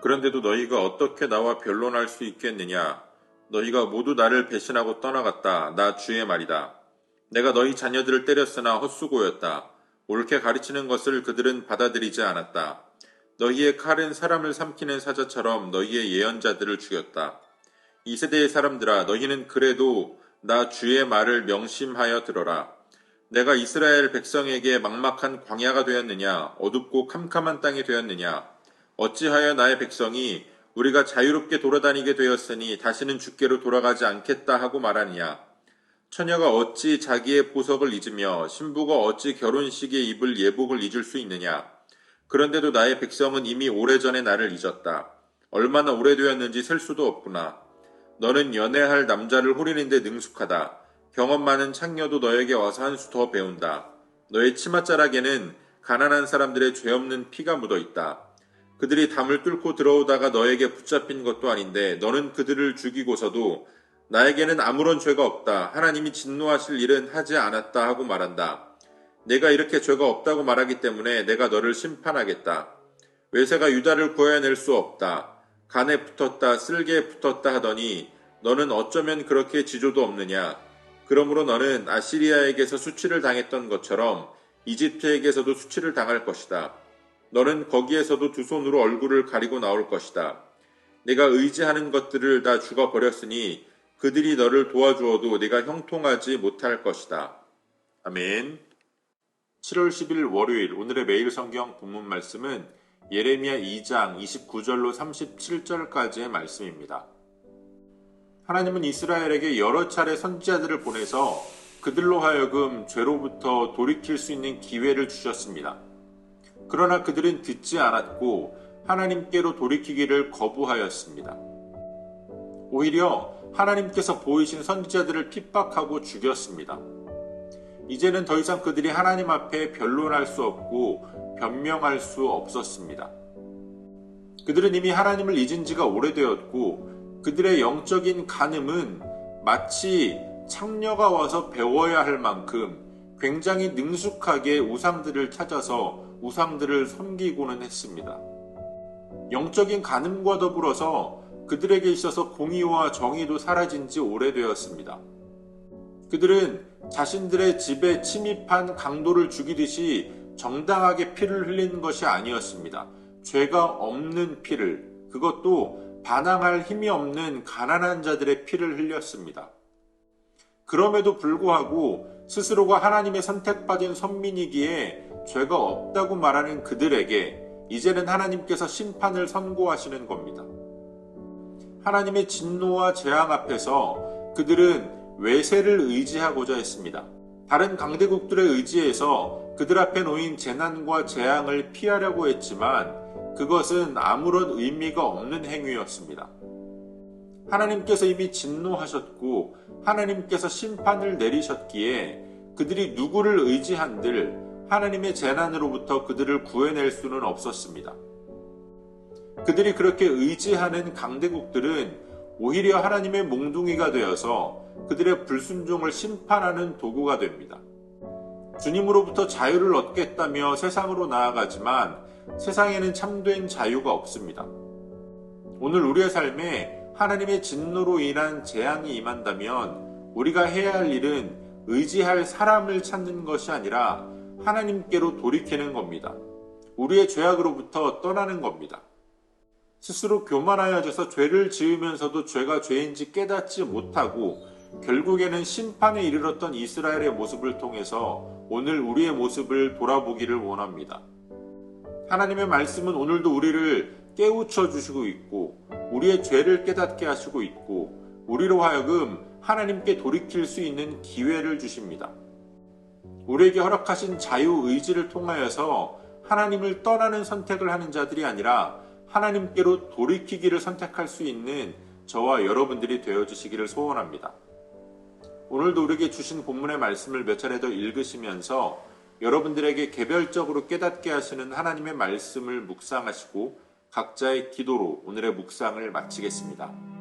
그런데도 너희가 어떻게 나와 변론할 수 있겠느냐? 너희가 모두 나를 배신하고 떠나갔다. 나 주의 말이다. 내가 너희 자녀들을 때렸으나 헛수고였다. 옳게 가르치는 것을 그들은 받아들이지 않았다. 너희의 칼은 사람을 삼키는 사자처럼 너희의 예언자들을 죽였다. 이 세대의 사람들아, 너희는 그래도 나 주의 말을 명심하여 들어라. 내가 이스라엘 백성에게 막막한 광야가 되었느냐? 어둡고 캄캄한 땅이 되었느냐? 어찌하여 나의 백성이 우리가 자유롭게 돌아다니게 되었으니 다시는 주께로 돌아가지 않겠다 하고 말하느냐? 처녀가 어찌 자기의 보석을 잊으며 신부가 어찌 결혼식에 입을 예복을 잊을 수 있느냐? 그런데도 나의 백성은 이미 오래전에 나를 잊었다. 얼마나 오래되었는지 셀 수도 없구나. 너는 연애할 남자를 호리는데 능숙하다. 경험 많은 창녀도 너에게 와서 한 수 더 배운다. 너의 치맛자락에는 가난한 사람들의 죄 없는 피가 묻어 있다. 그들이 담을 뚫고 들어오다가 너에게 붙잡힌 것도 아닌데 너는 그들을 죽이고서도 나에게는 아무런 죄가 없다. 하나님이 진노하실 일은 하지 않았다 하고 말한다. 내가 이렇게 죄가 없다고 말하기 때문에 내가 너를 심판하겠다. 외세가 유다를 구해낼 수 없다. 간에 붙었다 쓸개에 붙었다 하더니 너는 어쩌면 그렇게 지조도 없느냐. 그러므로 너는 아시리아에게서 수치를 당했던 것처럼 이집트에게서도 수치를 당할 것이다. 너는 거기에서도 두 손으로 얼굴을 가리고 나올 것이다. 내가 의지하는 것들을 다 죽어버렸으니 그들이 너를 도와주어도 네가 형통하지 못할 것이다. 아멘. 7월 10일 월요일 오늘의 매일 성경 본문 말씀은 예레미야 2장 29절로 37절까지의 말씀입니다. 하나님은 이스라엘에게 여러 차례 선지자들을 보내서 그들로 하여금 죄로부터 돌이킬 수 있는 기회를 주셨습니다. 그러나 그들은 듣지 않았고 하나님께로 돌이키기를 거부하였습니다. 오히려 하나님께서 보이신 선지자들을 핍박하고 죽였습니다. 이제는 더 이상 그들이 하나님 앞에 변론할 수 없고 변명할 수 없었습니다. 그들은 이미 하나님을 잊은 지가 오래되었고 그들의 영적인 간음은 마치 창녀가 와서 배워야 할 만큼 굉장히 능숙하게 우상들을 찾아서 우상들을 섬기고는 했습니다. 영적인 간음과 더불어서 그들에게 있어서 공의와 정의도 사라진 지 오래되었습니다. 그들은 자신들의 집에 침입한 강도를 죽이듯이 정당하게 피를 흘리는 것이 아니었습니다. 죄가 없는 피를, 그것도 반항할 힘이 없는 가난한 자들의 피를 흘렸습니다. 그럼에도 불구하고 스스로가 하나님의 선택받은 선민이기에 죄가 없다고 말하는 그들에게 이제는 하나님께서 심판을 선고하시는 겁니다. 하나님의 진노와 재앙 앞에서 그들은 외세를 의지하고자 했습니다. 다른 강대국들의 의지에서 그들 앞에 놓인 재난과 재앙을 피하려고 했지만 그것은 아무런 의미가 없는 행위였습니다. 하나님께서 이미 진노하셨고 하나님께서 심판을 내리셨기에 그들이 누구를 의지한들 하나님의 재난으로부터 그들을 구해낼 수는 없었습니다. 그들이 그렇게 의지하는 강대국들은 오히려 하나님의 몽둥이가 되어서 그들의 불순종을 심판하는 도구가 됩니다. 주님으로부터 자유를 얻겠다며 세상으로 나아가지만 세상에는 참된 자유가 없습니다. 오늘 우리의 삶에 하나님의 진노로 인한 재앙이 임한다면 우리가 해야 할 일은 의지할 사람을 찾는 것이 아니라 하나님께로 돌이키는 겁니다. 우리의 죄악으로부터 떠나는 겁니다. 스스로 교만하여져서 죄를 지으면서도 죄가 죄인지 깨닫지 못하고 결국에는 심판에 이르렀던 이스라엘의 모습을 통해서 오늘 우리의 모습을 돌아보기를 원합니다. 하나님의 말씀은 오늘도 우리를 깨우쳐 주시고 있고 우리의 죄를 깨닫게 하시고 있고 우리로 하여금 하나님께 돌이킬 수 있는 기회를 주십니다. 우리에게 허락하신 자유의지를 통하여서 하나님을 떠나는 선택을 하는 자들이 아니라 하나님께로 돌이키기를 선택할 수 있는 저와 여러분들이 되어주시기를 소원합니다. 오늘도 우리에게 주신 본문의 말씀을 몇 차례 더 읽으시면서 여러분들에게 개별적으로 깨닫게 하시는 하나님의 말씀을 묵상하시고 각자의 기도로 오늘의 묵상을 마치겠습니다.